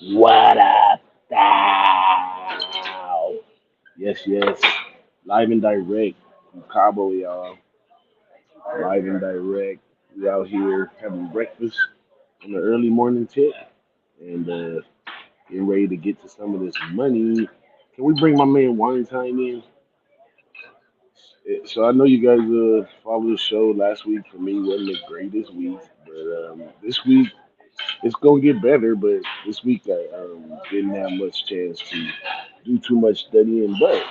What up, thou? Yes, yes. Live and direct from Cabo, y'all. Live and direct. We out here having breakfast on the early morning tip and getting ready to get to some of this money. Can we bring my man Wine Time in? So I know you guys followed the show last week. For me, wasn't the greatest week, but this week it's gonna get better. But this week I didn't have much chance to do too much studying. But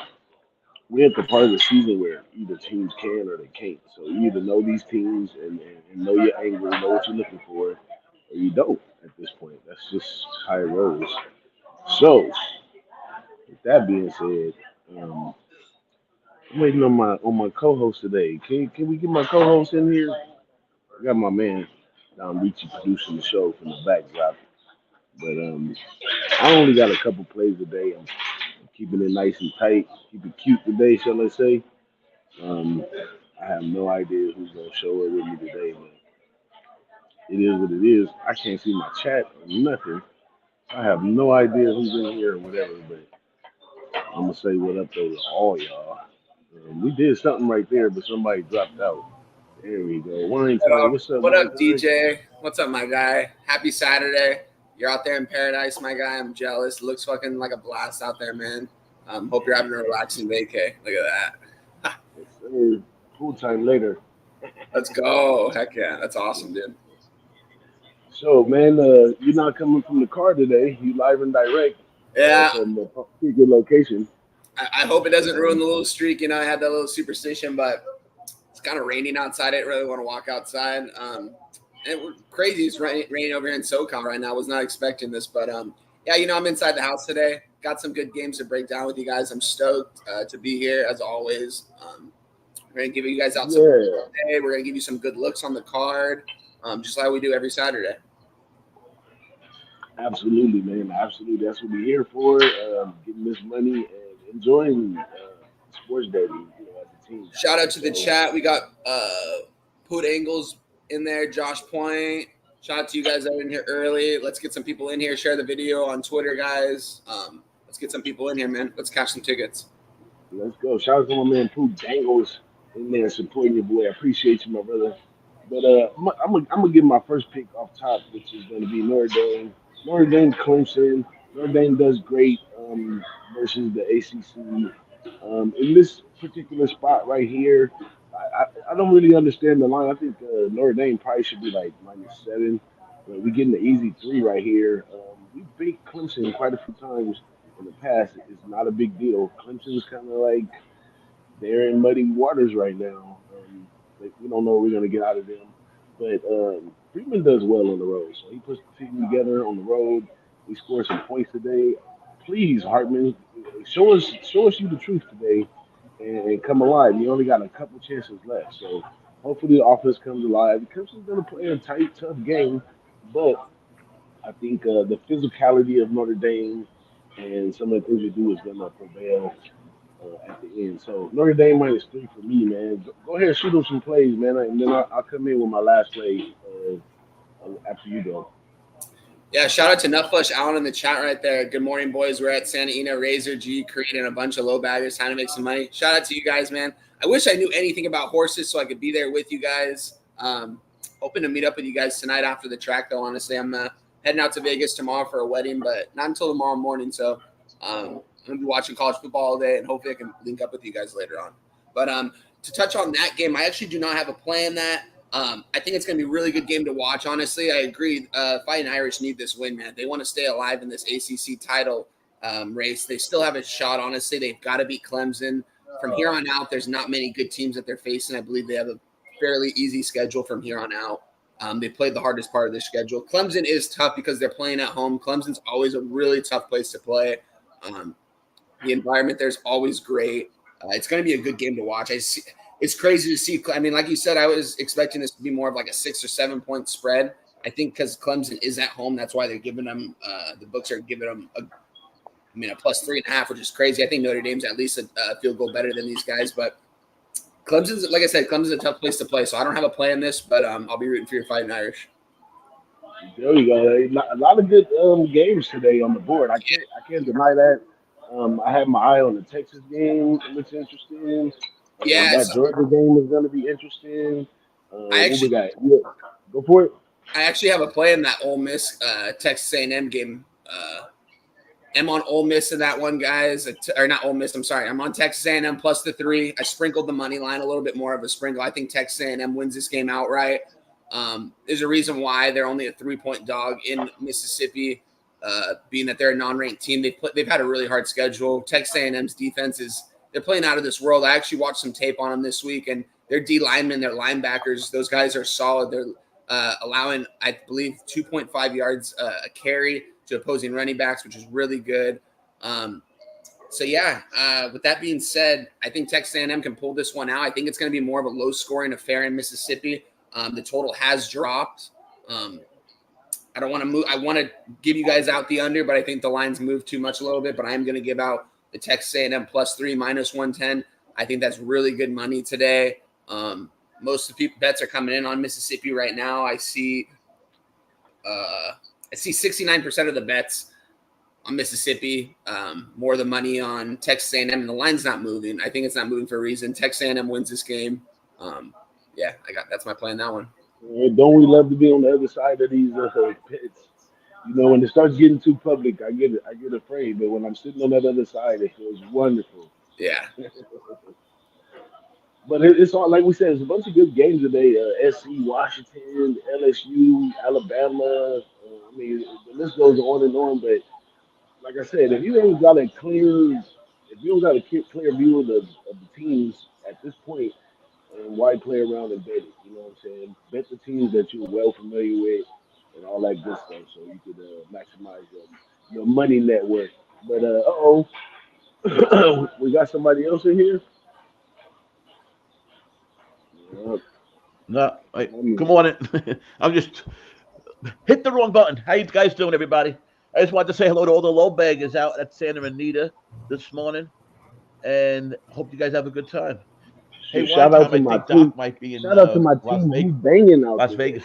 we're at the part of the season where either teams can or they can't. So you either know these teams and know your angle, know what you're looking for, or you don't at this point. That's just how it rolls. So with that being said, um, I'm waiting on my co-host today. Can we get my co-host in here? I got my man Richie producing the show from the backdrop. But I only got a couple plays today. I'm keeping it nice and tight, keep it cute today, shall I say? Um, I have no idea who's gonna show up with me today, but it is what it is. I can't see my chat or nothing. I have no idea who's in here or whatever, but I'm gonna say what up though to all y'all. We did something right there, but somebody dropped out. There we go. Wine time. What's up, What wine up, time? DJ? What's up, my guy? Happy Saturday. You're out there in paradise, my guy. I'm jealous. It looks fucking like a blast out there, man. Hope you're having a relaxing vacay. Look at that. Yes, sir. Full time later. Let's go. Heck yeah. That's awesome, dude. So, man, you're not coming from the car today. You live and direct Yeah. from a secret location. I hope it doesn't ruin Um, the little streak. I had that little superstition, but it's kind of raining outside. I didn't really want to walk outside. And we're crazy. It's raining over here in SoCal right now. I was not expecting this, but yeah, I'm inside the house today. Got some good games to break down with you guys. I'm stoked to be here as always. We're gonna give you guys out some yeah, today. We're gonna give you some good looks on the card, just like we do every Saturday. absolutely, man. Absolutely. That's what we're here for. Getting this money and enjoying sports betting, as a team. Shout out to the So, chat. We got Put Angles in there, Josh Point. Shout out to you guys that are in here early. Let's get some people in here. Share the video on Twitter, guys. Let's get some people in here, man. Let's cash some tickets. let's go. Shout out to my man Pooh Dangles in there supporting your boy. I appreciate you, my brother. But I'm gonna give my first pick off top, which is gonna be Notre Dame. Notre Dame Clemson. Notre Dame does great versus the ACC. In this particular spot right here, I don't really understand the line. I think Notre Dame probably should be like -7, but we getting the easy three right here. We beat Clemson quite a few times in the past. It's not a big deal. Clemson's kind of like they're in muddy waters right now. We don't know what we're going to get out of them. But Freeman does well on the road. So he puts the team together on the road. We scored some points today. Please, Hartman, show us you the truth today and come alive. You only got a couple chances left. So hopefully the offense comes alive. Clemson's going to play a tight, tough game. But I think the physicality of Notre Dame and some of the things we do is going to prevail at the end. So Notre Dame -3 for me, man. Go ahead, shoot them some plays, man, and then I'll come in with my last play after you go. Yeah, shout out to Nutflush Allen in the chat right there. Good morning, boys. We're at Santa Ina, Razor G, Creed, and a bunch of low baggers trying to make some money. Shout out to you guys, man. I wish I knew anything about horses so I could be there with you guys. Hoping to meet up with you guys tonight after the track, though. Honestly, I'm heading out to Vegas tomorrow for a wedding, but not until tomorrow morning. So I'm gonna be watching college football all day, and hopefully I can link up with you guys later on. But to touch on that game, I actually do not have a play in that. I think it's going to be a really good game to watch. Honestly, I agree. Fighting Irish need this win, man. They want to stay alive in this ACC title race. They still have a shot. Honestly, they've got to beat Clemson. From here on out, there's not many good teams that they're facing. I believe they have a fairly easy schedule from here on out. They played the hardest part of their schedule. Clemson is tough because they're playing at home. Clemson's always a really tough place to play. The environment there's always great. It's going to be a good game to watch. It's crazy to see. I mean, like you said, I was expecting this to be more of like a 6 or 7 point spread. I think because Clemson is at home, that's why they're giving them. The books are giving them a +3.5, which is crazy. I think Notre Dame's at least a field goal better than these guys, but Clemson's, like I said, Clemson's a tough place to play. So I don't have a play in this, but I'll be rooting for your Fighting Irish. There you go. A lot of good games today on the board. I can't deny that. I have my eye on the Texas game. It looks interesting. That Yes, Georgia game is going to be interesting. I What we actually got? Yeah, go for it. I actually have a play in that Ole Miss Texas A&M game. I'm on Ole Miss in that one, guys. Or not Ole Miss. I'm sorry. I'm on Texas A&M plus the 3. I sprinkled the money line, a little bit more of a sprinkle. I think Texas A&M wins this game outright. There's a reason why they're only a 3-point dog in Mississippi, being that they're a non-ranked team. They've had a really hard schedule. Texas A&M's defense they're playing out of this world. I actually watched some tape on them this week, and their D linemen, their linebackers, those guys are solid. They're allowing, I believe, 2.5 yards a carry to opposing running backs, which is really good. So yeah, with that being said, I think Texas A&M can pull this one out. I think it's going to be more of a low-scoring affair in Mississippi. The total has dropped. I don't want to move. I want to give you guys out the under, but I think the line's moved too much a little bit. But I am going to give out the Texas A&M plus 3 minus 110. I think that's really good money today. Most of the bets are coming in on Mississippi right now. I see 69% of the bets on Mississippi, more of the money on Texas A&M, and the line's not moving. I think it's not moving for a reason. Texas A&M wins this game. Yeah, that's my play on that one. Don't we love to be on the other side of these pits? When it starts getting too public, I get afraid. But when I'm sitting on that other side, it feels wonderful. Yeah. But it's all like we said. There's a bunch of good games today. SC, Washington, LSU, Alabama. I mean, the list goes on and on. But like I said, if you ain't got a clear, if you don't got a clear view of the teams at this point, why play around and bet it? You know what I'm saying? Bet the teams that you're well familiar with and all that good stuff, so you could maximize your money net worth. But we got somebody else in here. Yep. No, good morning. I'm just hit the wrong button. How you guys doing, everybody? I just wanted to say hello to all the low baggers out at Santa Anita this morning, and hope you guys have a good time. Hey, shout out to my team. Doc might be in shout out to my Las team. Vegas. Banging out Las there. Vegas.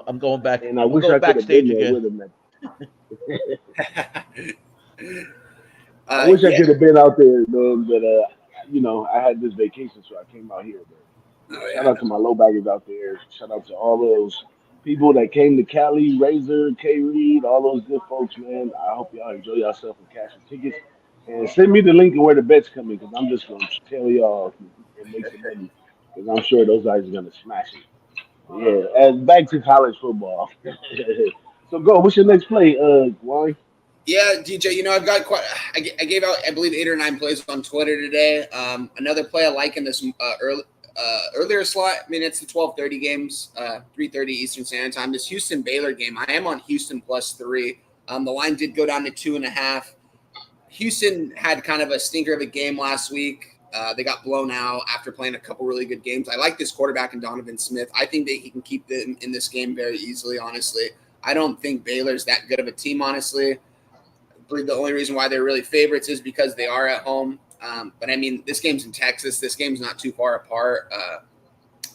I'm going back. And I wish I could have been there with him. I wish I could have been out there, man. But I had this vacation, so I came out here. But shout out to my low baggers out there. Shout out to all those people that came to Cali, Razor, K Reed, all those good folks, man. I hope y'all enjoy yourself and cash your tickets. And send me the link of where the bet's coming, because I'm just going to tell y'all and make some money, because I'm sure those guys are going to smash it. Yeah, and back to college football. So go. What's your next play, Wally? Yeah, DJ. I've got I gave out, I believe, 8 or 9 plays on Twitter today. Another play I like in this earlier slot. I mean, it's the 12:30 games, 3:30 Eastern Standard Time. This Houston Baylor game, I am on Houston plus 3. The line did go down to 2.5. Houston had kind of a stinker of a game last week. They got blown out after playing a couple really good games. I like this quarterback in Donovan Smith. I think that he can keep them in this game very easily, honestly. I don't think Baylor's that good of a team, honestly. I believe the only reason why they're really favorites is because they are at home. But, I mean, this game's in Texas. This game's not too far apart.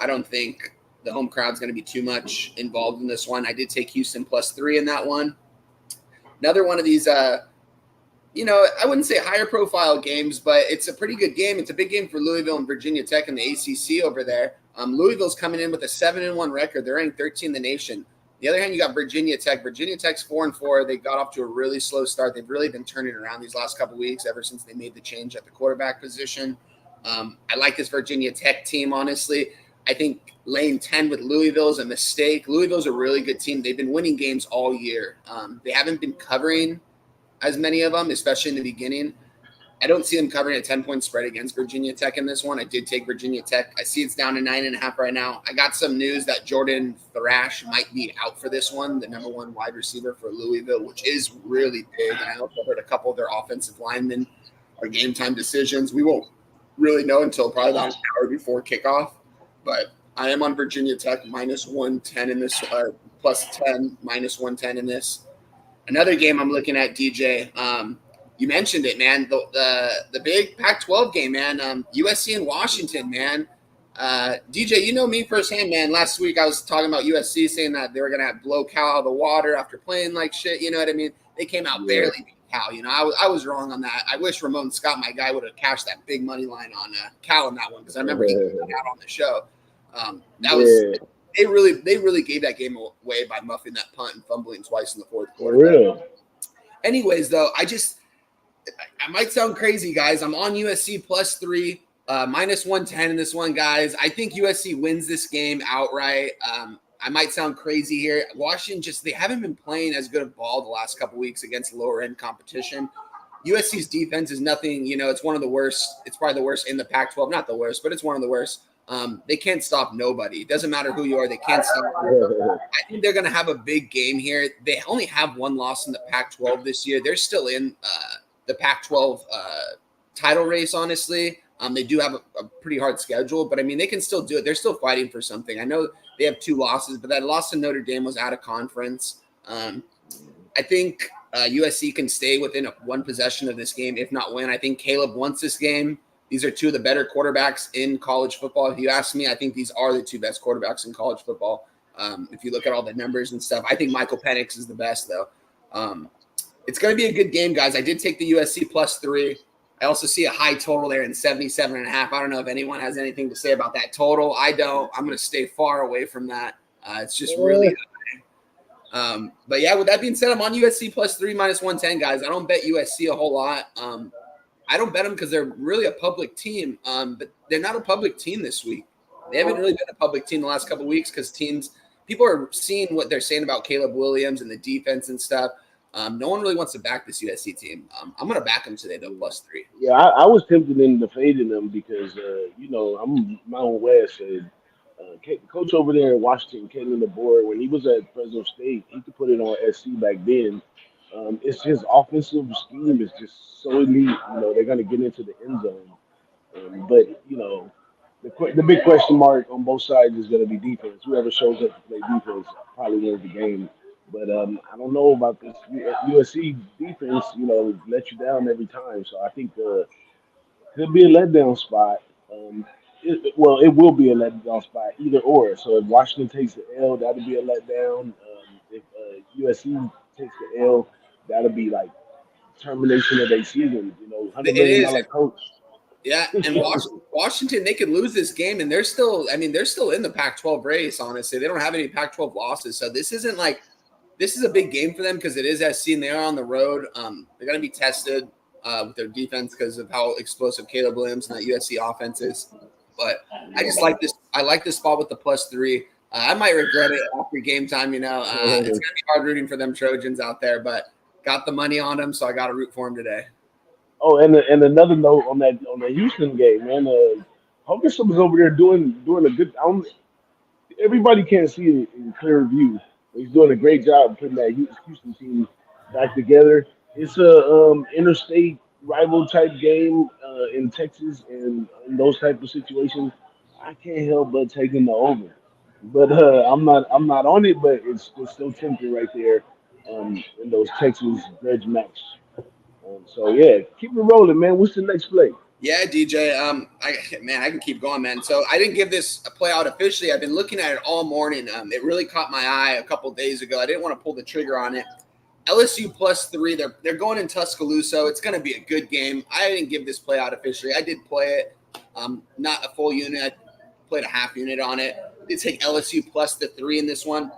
I don't think the home crowd's going to be too much involved in this one. I did take Houston plus 3 in that one. Another one of these I wouldn't say higher profile games, but it's a pretty good game. It's a big game for Louisville and Virginia Tech in the ACC over there. Louisville's coming in with a 7-1 record. They're ranked 13 in the nation. On the other hand, you got Virginia Tech. Virginia Tech's 4-4. They got off to a really slow start. They've really been turning around these last couple of weeks ever since they made the change at the quarterback position. I like this Virginia Tech team, honestly. I think laying 10 with Louisville is a mistake. Louisville's a really good team. They've been winning games all year. They haven't been covering as many of them, especially in the beginning. I don't see them covering a 10-point spread against Virginia Tech in this one. I did take Virginia Tech. I see it's down to 9.5 right now. I got some news that Jordan Thrash might be out for this one, the number 1 wide receiver for Louisville, which is really big. And I also heard a couple of their offensive linemen are game time decisions. We won't really know until probably about an hour before kickoff. But I am on Virginia Tech minus 110 in this, plus 10, minus 110 in this. Another game I'm looking at, DJ. You mentioned it, man. The big Pac-12 game, man. USC and Washington, man. DJ, you know me firsthand, man. Last week I was talking about USC saying that they were gonna have blow Cal out of the water after playing like shit. You know what I mean? They came out barely beat Cal. You know, I was wrong on that. I wish Ramon Scott, my guy, would have cashed that big money line on Cal in that one because I remember he got out on the show. That was they really gave that game away by muffing that punt and fumbling twice in the fourth quarter. Real. Anyways, though, I might sound crazy, guys. I'm on USC +3, -110 in this one, guys. I think USC wins this game outright. I might sound crazy here. Washington they haven't been playing as good of ball the last couple weeks against lower end competition. USC's defense is nothing, it's one of the worst. It's probably the worst in the Pac-12. Not the worst, but it's one of the worst. They can't stop nobody. It doesn't matter who you are. They can't stop. I think they're going to have a big game here. They only have one loss in the Pac-12 this year. They're still in the Pac-12 title race, honestly. They do have a pretty hard schedule, but I mean, they can still do it. They're still fighting for something. I know they have 2 losses, but that loss to Notre Dame was out of conference. I think USC can stay within one possession of this game, if not win. I think Caleb wants this game. These are 2 of the better quarterbacks in college football. If you ask me, I think these are the 2 best quarterbacks in college football. If you look at all the numbers and stuff, I think Michael Penix is the best, though. It's going to be a good game, guys. I did take the USC +3. I also see a high total there in 77.5. I don't know if anyone has anything to say about that total. I don't. I'm going to stay far away from that. It's just really high. But yeah, with that being said, I'm on USC +3 -110, guys. I don't bet USC a whole lot. I don't bet them because they're really a public team, but they're not a public team this week. They haven't really been a public team the last couple of weeks because people are seeing what they're saying about Caleb Williams and the defense and stuff. No one really wants to back this USC team. I'm going to back them today, though, +3. Yeah, I was tempted into fading them because, I'm my own West. And, coach over there in Washington, Kalen DeBoer, when he was at Fresno State, he could put it on SC back then. It's his offensive scheme is just so elite. They're going to get into the end zone. But, the big question mark on both sides is going to be defense. Whoever shows up to play defense probably wins the game. But I don't know about this USC defense. Let you down every time. So I think could be a letdown spot. It will be a letdown spot either or. So if Washington takes the L, that'll be a letdown. If USC takes the L, that'll be like termination of their season. $100 million coach. Yeah, and Washington, they could lose this game, and they're still in the Pac-12 race. Honestly, they don't have any Pac-12 losses, so this is a big game for them because it is SC and they are on the road. They're going to be tested with their defense because of how explosive Caleb Williams and that USC offense is. But I just like this. I like this spot with the +3. I might regret it after game time. It's going to be hard rooting for them Trojans out there, but got the money on them, so I got to root for them today. Oh, and another note on that Houston game, man. Hawkinson was over there doing a good. Everybody can't see it in clear view. He's doing a great job putting that Houston team back together. It's a interstate rival type game in Texas, and in those type of situations, I can't help but taking the over. But I'm not on it, but it's still tempting right there in those Texas grudge match. So yeah, keep it rolling, man. What's the next play? Yeah, DJ. I can keep going, man. So I didn't give this a play out officially. I've been looking at it all morning. It really caught my eye a couple days ago. I didn't want to pull the trigger on it. LSU +3. They're going in Tuscaloosa. It's going to be a good game. I didn't give this play out officially. I did play it, not a full unit. I played a half unit on it. I did take LSU +3 in this one.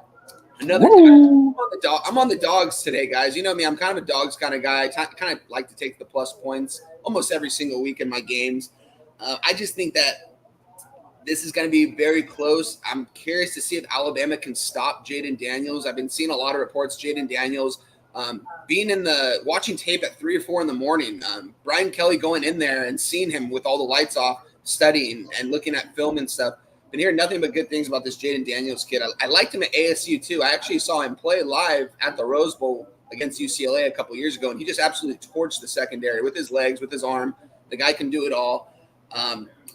I'm on the dogs today, guys. You know me. I'm kind of a dogs kind of guy. I kind of like to take the plus points almost every single week in my games. I just think that this is going to be very close. I'm curious to see if Alabama can stop Jaden Daniels. I've been seeing a lot of reports. Jaden Daniels being watching tape at 3 or 4 in the morning. Brian Kelly going in there and seeing him with all the lights off, studying and looking at film and stuff. Been hearing nothing but good things about this Jaden Daniels kid. I liked him at ASU too. I actually saw him play live at the Rose Bowl against UCLA a couple years ago, and he just absolutely torched the secondary with his legs, with his arm. The guy can do it all.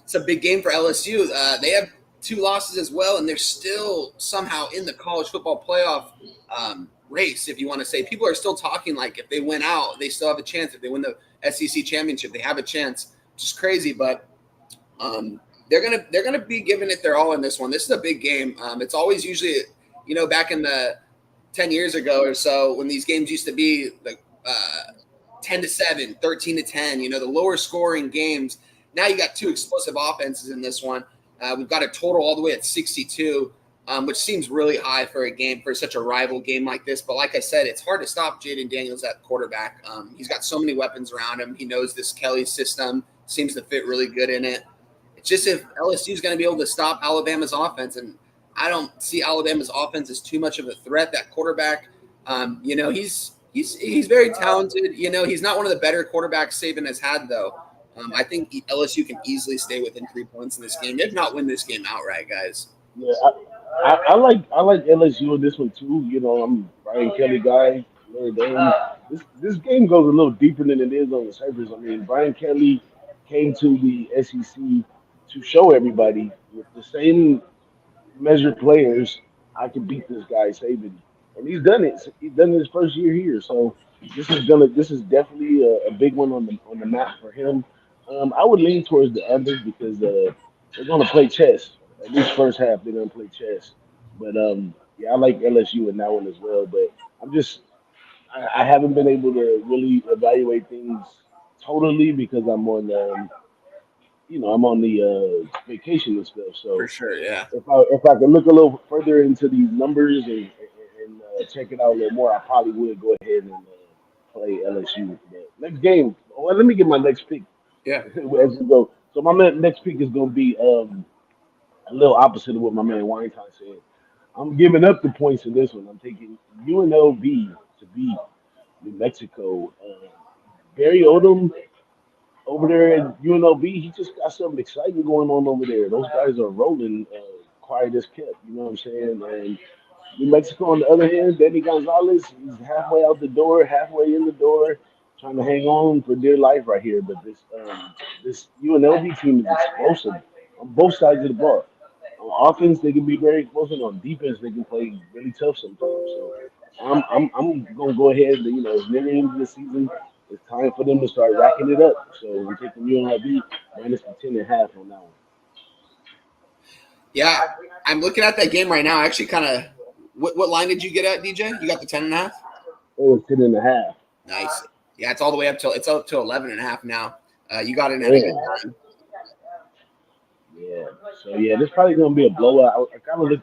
It's a big game for LSU. They have 2 losses as well, and they're still somehow in the college football playoff race, if you want to say. People are still talking like if they win out, they still have a chance. If they win the SEC championship, they have a chance, which is crazy. But they're gonna be giving it their all in this one. This is a big game. It's always usually, back in the 10 years ago or so when these games used to be like 10-7, 13-10. The lower scoring games. Now you got two explosive offenses in this one. We've got a total all the way at 62. Which seems really high for a game, for such a rival game like this. But like I said, it's hard to stop Jaden Daniels at quarterback. He's got so many weapons around him. He knows this Kelly system, seems to fit really good in it. It's just if LSU is going to be able to stop Alabama's offense, and I don't see Alabama's offense as too much of a threat. That quarterback, he's very talented. He's not one of the better quarterbacks Saban has had, though. I think LSU can easily stay within 3 points in this game, if not win this game outright, guys. Yeah, I like LSU in this one too. I'm a Brian Kelly guy. This game goes a little deeper than it is on the surface. I mean, Brian Kelly came to the SEC to show everybody with the same measured players, I can beat this guy Saban, and he's done it. He's done it his first year here, so this is definitely a big one on the map for him. I would lean towards the under because they're going to play chess. At least first half, they're going to play chess. But yeah, I like LSU in that one as well. But I haven't been able to really evaluate things totally because I'm on I'm on the vacation and stuff. So for sure, yeah. If I could look a little further into these numbers and check it out a little more, I probably would go ahead and play LSU. But next game, well, let me get my next pick. Yeah, as we go. So my next pick is going to be a little opposite of what my man Weinstein said. I'm giving up the points in this one. I'm taking UNLV to beat New Mexico. Barry Odom over there at UNLV, he just got something exciting going on over there. Those guys are rolling, quiet as kept. You know what I'm saying? And New Mexico, on the other hand, Danny Gonzalez, he's halfway out the door, halfway in the door, trying to hang on for dear life right here. But this UNLV team is explosive on both sides of the ball. On offense, they can be very explosive. On defense, they can play really tough sometimes. So I'm gonna go ahead and it's nearing the end of the season. It's time for them to start racking it up. So we're taking UNLV minus the 10.5 on that one. Yeah, I'm looking at that game right now. Actually, kind of, what line did you get at, DJ? You got the 10.5? It was 10.5. Nice. Yeah, it's all the way up to 11.5 now. You got it at a good time. Yeah. So yeah, this probably gonna be a blowout. I kind of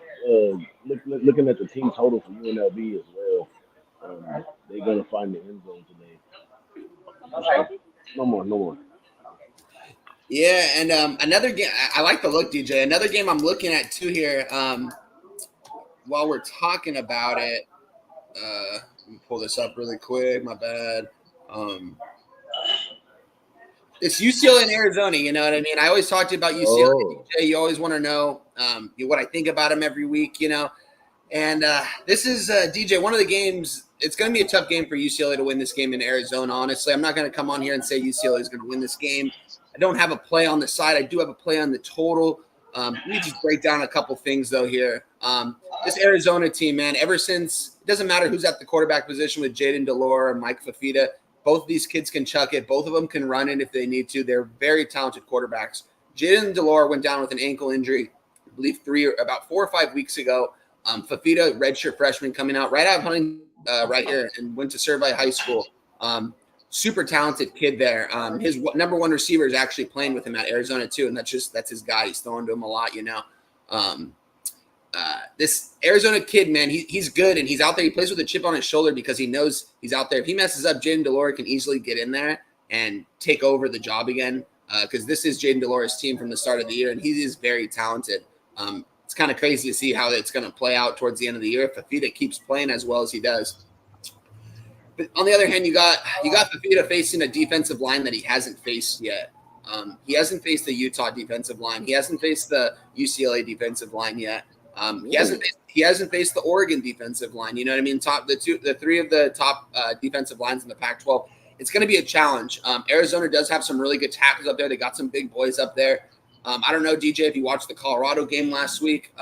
looking at the team total for UNLV as well. They're gonna find the end zone today. No more. Yeah, and another game. I like the look, DJ. Another game I'm looking at too here. While we're talking about it, let me pull this up really quick. My bad. It's UCLA and Arizona. You know what I mean? I always talk to you about UCLA. DJ. You always want to know what I think about them every week. And this is DJ. One of the games. It's going to be a tough game for UCLA to win this game in Arizona. Honestly, I'm not going to come on here and say UCLA is going to win this game. I don't have a play on the side. I do have a play on the total. Let me just break down a couple things though here. This Arizona team, man. Ever since it doesn't matter who's at the quarterback position with Jaden Delore or Mike Fafita. Both of these kids can chuck it. Both of them can run it if they need to. They're very talented quarterbacks. Jaden Delore went down with an ankle injury, I believe about 4 or 5 weeks ago. Fafita, redshirt freshman, coming out right out of Huntington, right here, and went to Servite High School. Super talented kid there. His number one receiver is actually playing with him at Arizona too, and that's his guy. He's throwing to him a lot, This Arizona kid, man, he's good, and he's out there. He plays with a chip on his shoulder because he knows he's out there. If he messes up, Jaden Delore can easily get in there and take over the job again because this is Jaden Delore's team from the start of the year, and he is very talented. It's kind of crazy to see how it's going to play out towards the end of the year if Fafita keeps playing as well as he does. But on the other hand, you got Fafita facing a defensive line that he hasn't faced yet. He hasn't faced the Utah defensive line. He hasn't faced the UCLA defensive line yet. He hasn't faced the Oregon defensive line. You know what I mean? The three of the top defensive lines in the Pac-12. It's going to be a challenge. Arizona does have some really good tackles up there. They got some big boys up there. I don't know, DJ, if you watched the Colorado game last week.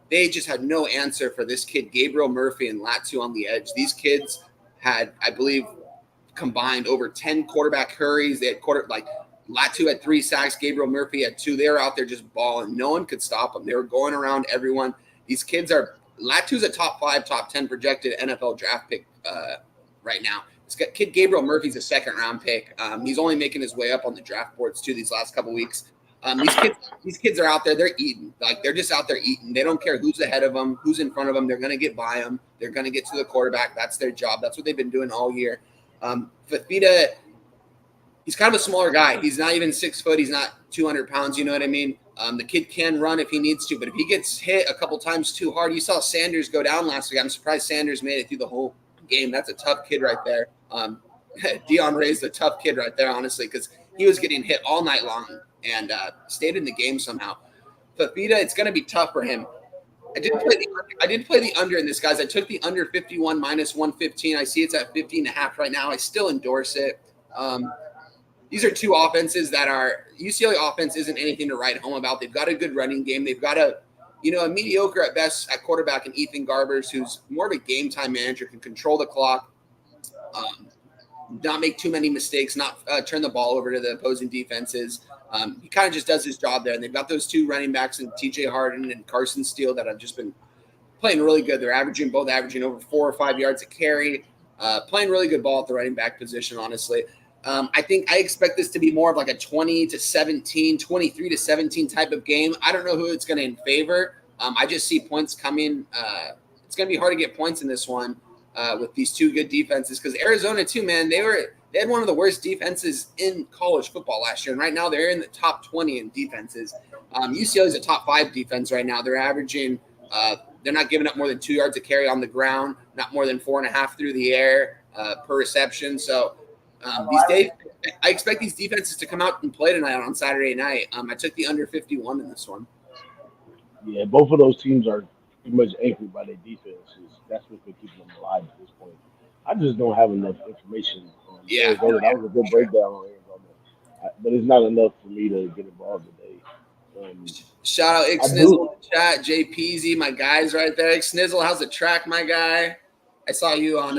They just had no answer for this kid, Gabriel Murphy and Latu on the edge. These kids had, I believe, combined over 10 quarterback hurries. They had Latu had 3 sacks. Gabriel Murphy had 2. They were out there just balling. No one could stop them. They were going around everyone. These kids are – Latu's a top 5, top 10 projected NFL draft pick right now. This kid Gabriel Murphy's a 2nd-round pick. He's only making his way up on the draft boards, too, these last couple weeks. These kids are out there. They're eating. Like, they're just out there eating. They don't care who's ahead of them, who's in front of them. They're going to get by them. They're going to get to the quarterback. That's their job. That's what they've been doing all year. Fafita, he's kind of a smaller guy. He's not even 6 foot. He's not 200 pounds. You know what I mean? The kid can run if he needs to, but if he gets hit a couple times too hard, you saw Sanders go down last week. I'm surprised Sanders made it through the whole game. That's a tough kid right there. Dion Ray's a tough kid right there, honestly, because he was getting hit all night long and stayed in the game somehow. Fafita, it's going to be tough for him. I did play the under in this, guys. I took the under 51 minus 115. I see it's at 50.5 right now. I still endorse it. These are two offenses that are – UCLA offense isn't anything to write home about. They've got a good running game. They've got a mediocre at best at quarterback in Ethan Garbers, who's more of a game-time manager, can control the clock, not make too many mistakes, not turn the ball over to the opposing defenses. He kind of just does his job there. And they've got those 2 running backs in TJ Harden and Carson Steele that have just been playing really good. They're averaging over 4 or 5 yards a carry, playing really good ball at the running back position, honestly. I expect this to be more of like a 20-17, 23-17 type of game. I don't know who it's going to in favor. I just see points coming. It's going to be hard to get points in this one with these 2 good defenses, because Arizona too, man, they had one of the worst defenses in college football last year, and right now they're in the top 20 in defenses. UCLA is a top 5 defense right now. They're averaging they're not giving up more than 2 yards a carry on the ground, not more than 4.5 through the air per reception. So these days, I expect these defenses to come out and play tonight on Saturday night. I took the under 51 in this one. Yeah, both of those teams are pretty much anchored by their defenses. That's what can keep them alive at this point. I just don't have enough information on Arizona. That was a good breakdown on Arizona, but it's not enough for me to get involved today. Shout out Ix Snizzle in the chat, Jay Peasy, my guys right there. Ix Snizzle, how's the track, my guy? I saw you on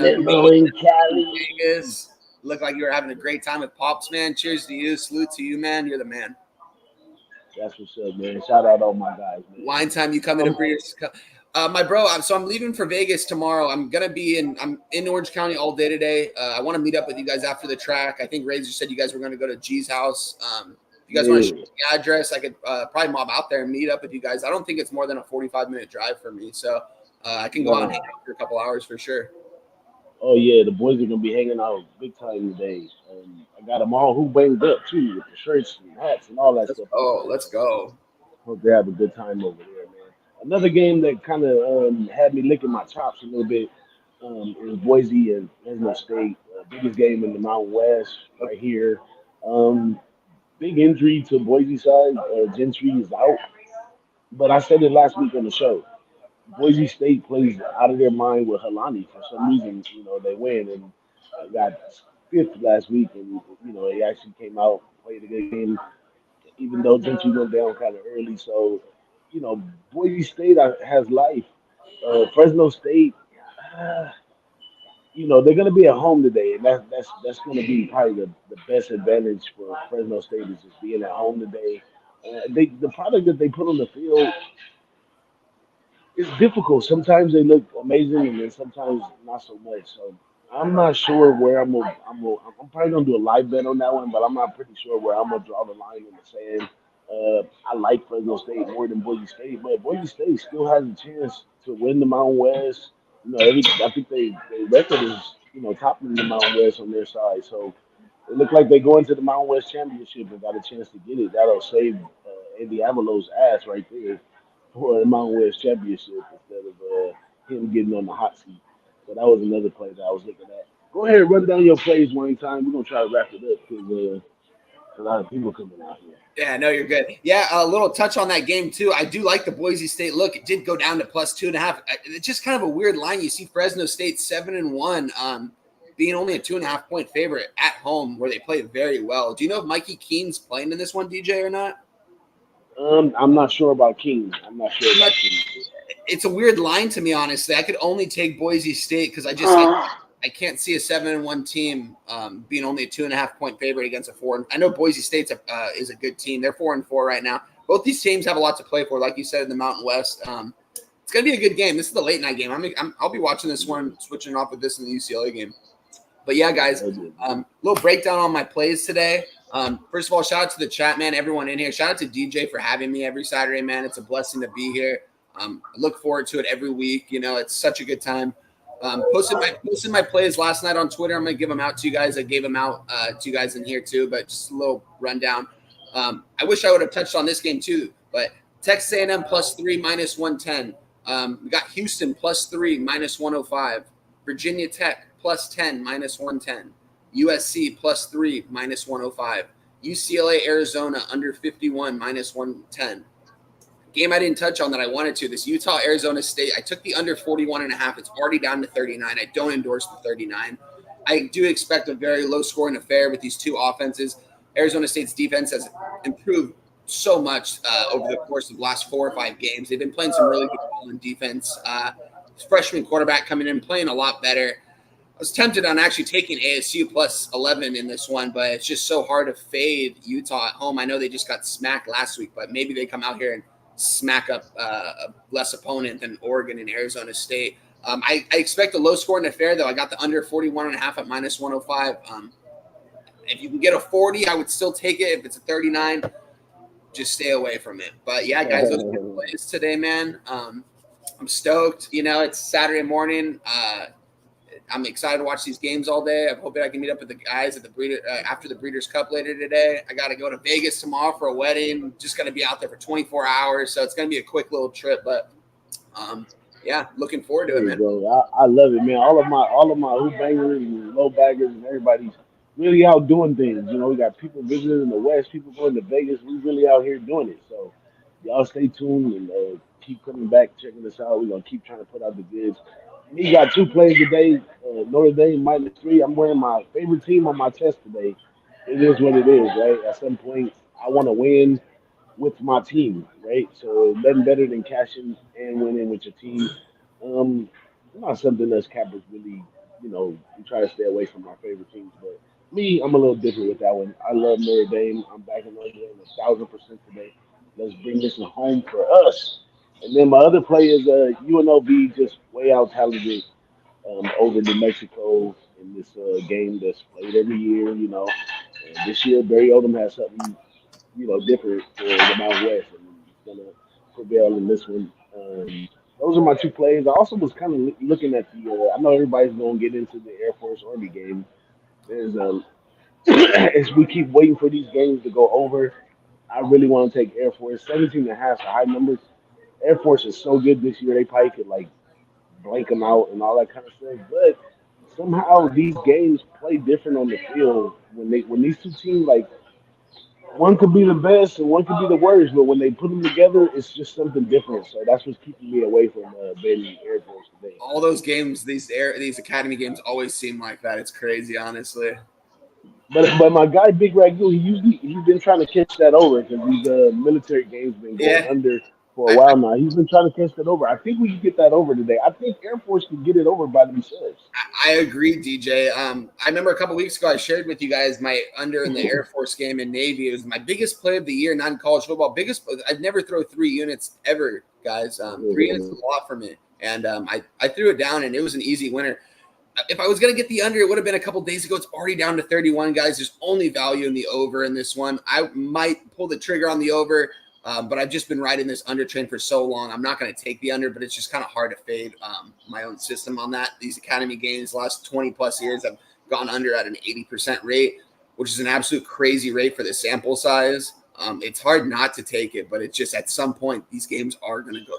Vegas. Looked like you were having a great time with Pops, man. Cheers to you. Salute to you, man. You're the man. That's what's up, man. Shout out all my guys, man. Wine time, you come in and bring your my bro. I'm leaving for Vegas tomorrow. I'm in Orange County all day today. I want to meet up with you guys after the track. I think Razor said you guys were going to go to G's house. If you guys want to show me the address, I could probably mob out there and meet up with you guys. I don't think it's more than a 45-minute drive for me, so I can go out and hang out for a couple hours for sure. Oh, yeah, the boys are going to be hanging out big time today. I got them all banged up, too, with the shirts and hats and all that stuff. Oh, let's go. Hope they have a good time over there, man. Another game that kind of had me licking my chops a little bit is Boise and Fresno State. Biggest game in the Mountain West right here. Big injury to Boise side. Gentry is out. But I said it last week on the show. Boise State plays out of their mind with Helani. For some reason, they win, and they got 5th last week, and they actually came out, played a good game, even though Gentry went down kind of early. So, Boise State has life. Fresno State, they're going to be at home today, and that's going to be probably the best advantage for Fresno State is just being at home today. The product that they put on the field. It's difficult. Sometimes they look amazing, and then sometimes not so much. So I'm not sure where I'm probably gonna do a live bet on that one, but I'm not pretty sure where I'm gonna draw the line in the sand. I like Fresno State more than Boise State, but Boise State still has a chance to win the Mountain West. I think their record is topping the Mountain West on their side. So it looked like they go into the Mountain West championship and got a chance to get it. That'll save Andy Avalow's ass right there for the Mountain West Championship instead of him getting on the hot seat. So that was another play that I was looking at. Go ahead and run down your plays one time. We're going to try to wrap it up because a lot of people coming out here. Yeah, no, you're good. Yeah, a little touch on that game, too. I do like the Boise State look. It did go down to plus 2.5. It's just kind of a weird line. You see Fresno State 7-1, being only a 2.5-point favorite at home where they play very well. Do you know if Mikey Keene's playing in this one, DJ, or not? I'm not sure about King. I'm not sure about King. It's a weird line to me, honestly. I could only take Boise State because I I can't see a 7-1 team being only a 2.5-point favorite against a 4. I know Boise State is a good team. They're 4-4 right now. Both these teams have a lot to play for, like you said, in the Mountain West. It's going to be a good game. This is the late night game. I'll be watching this one, switching off with this in the UCLA game. But yeah, guys, little breakdown on my plays today. First of all, shout out to the chat, man, everyone in here. Shout out to DJ for having me every Saturday, man. It's a blessing to be here. I look forward to it every week. You know, it's such a good time. Posted my plays last night on Twitter. I'm going to give them out to you guys. I gave them out to you guys in here too, but just a little rundown. I wish I would have touched on this game too, but Texas A&M +3 -110. We got Houston +3 -105. Virginia Tech +10 -110. USC +3 -105. UCLA Arizona under 51 -110. Game I didn't touch on that I wanted to, this Utah Arizona State. I took the under 41.5. It's already down to 39. I don't endorse the 39. I do expect a very low scoring affair with these two offenses. Arizona State's defense has improved so much over the course of the last 4 or 5 games. They've been playing some really good ball in defense. Freshman quarterback coming in, playing a lot better. I was tempted on actually taking ASU +11 in this one, but it's just so hard to fade Utah at home. I know they just got smacked last week, but maybe they come out here and smack up a less opponent than Oregon and Arizona State. I expect a low-scoring affair, though. I got the under 41.5 at -105. If you can get a 40, I would still take it. If it's a 39, just stay away from it. But, yeah, guys, those are good plays today, man. I'm stoked. You know, it's Saturday morning. I'm excited to watch these games all day. I'm hoping I can meet up with the guys at the after the Breeders' Cup later today. I got to go to Vegas tomorrow for a wedding. Just going to be out there for 24 hours, so it's going to be a quick little trip. But yeah, looking forward to it, man. I love it, man. All of my Who-Bangers and low baggers and everybody's really out doing things. You know, we got people visiting in the West, people going to Vegas. We really out here doing it. So y'all stay tuned and keep coming back, checking us out. We're gonna keep trying to put out the goods. We got 2 plays today. Notre Dame -3. I'm wearing my favorite team on my chest today. It is what it is, right? At some point, I want to win with my team, right? So nothing better than cashing and winning with your team. Not something that's Kappas really, you know, we try to stay away from our favorite teams. But me, I'm a little different with that one. I love Notre Dame. I'm backing Notre Dame 1,000% today. Let's bring this one home for us. And then my other play is UNLV just way out talented over New Mexico in this game that's played every year, you know. And this year, Barry Odom has something, you know, different for the Mountain West, and he's going to prevail in this one. Those are my 2 plays. I also was kind of looking at the I know everybody's going to get into the Air Force Army game. There's as we keep waiting for these games to go over, I really want to take Air Force. 17.5 is a high number. Air Force is so good this year, they probably could like blank them out and all that kind of stuff. But somehow these games play different on the field when these 2 teams, like, one could be the best and one could be the worst, but when they put them together, it's just something different. So that's what's keeping me away from betting Air Force today. All those games, these academy games, always seem like that. It's crazy, honestly. But my guy Big Ragu, he's been trying to catch that over because these military games been going under for a while now. He's been trying to catch that over. I think we can get that over today. I think Air Force can get it over by themselves. I agree, DJ. I remember a couple weeks ago I shared with you guys my under in the Air Force game in Navy. It was my biggest play of the year, non-college football. I'd never throw 3 units ever, guys. 3 units is a lot for me. And I threw it down, and it was an easy winner. If I was going to get the under, it would have been a couple days ago. It's already down to 31, guys. There's only value in the over in this one. I might pull the trigger on the over, but I've just been riding this under train for so long. I'm not going to take the under, but it's just kind of hard to fade my own system on that. These academy games, last 20-plus years, I've gone under at an 80% rate, which is an absolute crazy rate for the sample size. It's hard not to take it, but it's just at some point these games are going to go.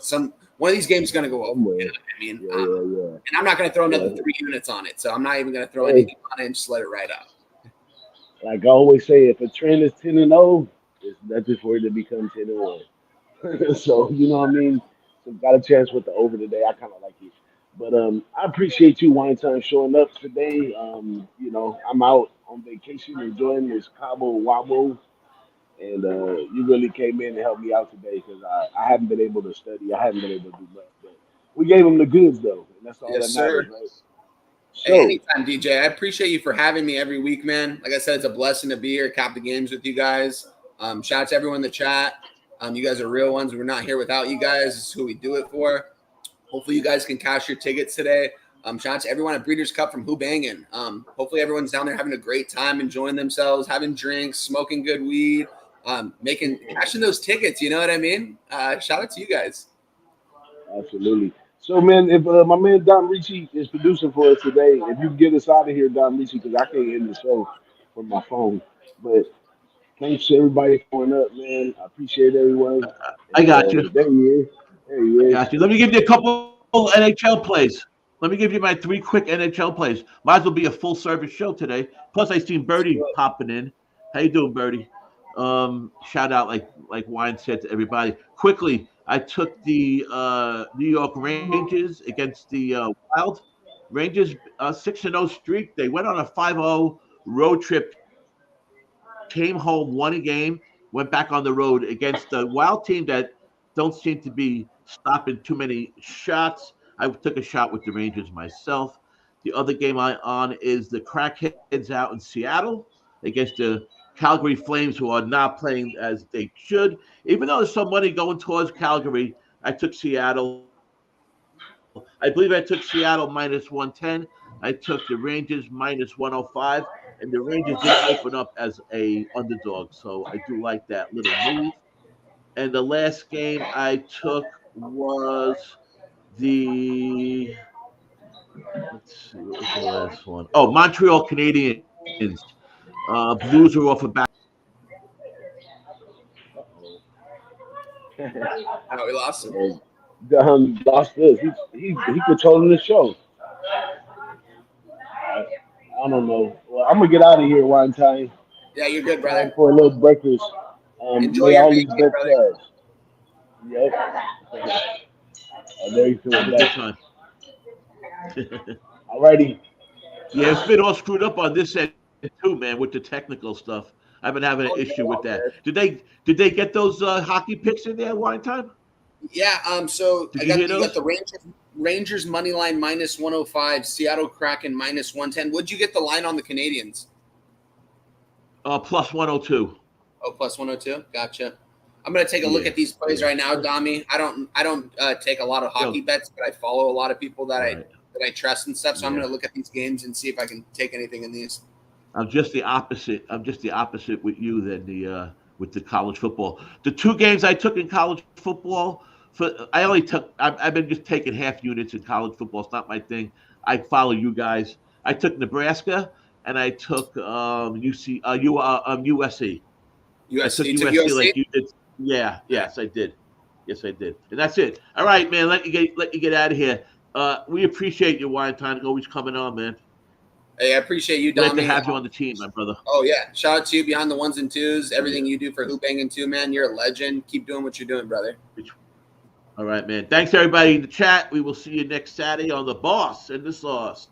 One of these games is going to go over. You know what I mean? And I'm not going to throw another 3 units on it, so I'm not even going to throw anything on it and just let it ride out. Like I always say, if a trend is 10-0, it's nothing for it to become 10-1. So you know what I mean. So got a chance with the over today. I kind of like it, but I appreciate you, Wine Time, showing up today. You know, I'm out on vacation enjoying this Cabo Wabo. And you really came in and helped me out today because I haven't been able to study. I haven't been able to do much. But we gave them the goods, though. And that's all that matters, right? Hey, So, anytime, DJ. I appreciate you for having me every week, man. Like I said, it's a blessing to be here, cap the games with you guys. Shout out to everyone in the chat. You guys are real ones. We're not here without you guys. This is who we do it for. Hopefully, you guys can cash your tickets today. Shout out to everyone at Breeders' Cup from Who-Bangin. Hopefully, everyone's down there having a great time, enjoying themselves, having drinks, smoking good weed, cashing those tickets. You know what I mean? Shout out to you guys. absolutely. So, man, if my man Don Ricci is producing for us today, if you can get us out of here, Don Ricci, because I can't end the show from my phone. But thanks to everybody for showing up, man. I appreciate everyone. I And got you. there he is. There he I is. got you. Let me give you a couple NHL plays. Let me give you my 3 quick NHL plays. Might as well be a full service show today. Plus, I seen Birdie popping in. How you doing, Birdie? Shout out, like Wine said to everybody. Quickly, I took the New York Rangers against the Wild. Rangers 6-0 streak. They went on a 5-0 road trip. Came home, won a game, went back on the road against the Wild team that don't seem to be stopping too many shots. I took a shot with the Rangers myself. The other game I on is the Crackheads out in Seattle against the Calgary Flames, who are not playing as they should. Even though there's some money going towards Calgary, I took Seattle. I believe I took Seattle minus 110. I took the Rangers minus 105, and the Rangers did open up as a underdog, so I do like that little move. And the last game I took was the let's see, what was the last one? Oh, Montreal Canadiens. Blues are off a back. We lost him. Don lost this. He controlling the show. I don't know. Well, I'm gonna get out of here one time. Yeah, you're good, Time brother. for a little breakfast. Enjoy May your all these vacay, bets brother. cash. Yep. There you feel Have a good that. time. Alrighty. Yeah, it's been all screwed up on this end too, man, with the technical stuff. I've been having an issue with that. Did they get those hockey picks in there one time? Yeah. So Did I you got hear you got those? the Rangers money line minus 105, Seattle Kraken minus 110. Would you get the line on the Canadians? Plus 102. Oh, plus 102. Gotcha. I'm gonna take a look Yeah. at these plays right now, Dami. I don't take a lot of hockey bets, but I follow a lot of people that Right. I trust and stuff. So I'm Yeah. gonna look at these games and see if I can take anything in these. I'm just the opposite. I'm just the opposite with you than the with the college football. The 2 games I took in college football, I've been just taking half units in college football. It's not my thing. I follow you guys. I took Nebraska and I took USC. I took You took USC USC? like you did. Yeah, yes, I did. Yes, I did. And that's it. All right, man. Let you get out of here. We appreciate your wine time always coming on, man. Hey, I appreciate you, Glad Dami. to have you on the team, my brother. Oh yeah, shout out to you behind the ones and twos. Everything you do for Who-Bangin' too, man. You're a legend. Keep doing what you're doing, brother. All right, man. Thanks everybody in the chat. We will see you next Saturday on The Boss and the Sauce.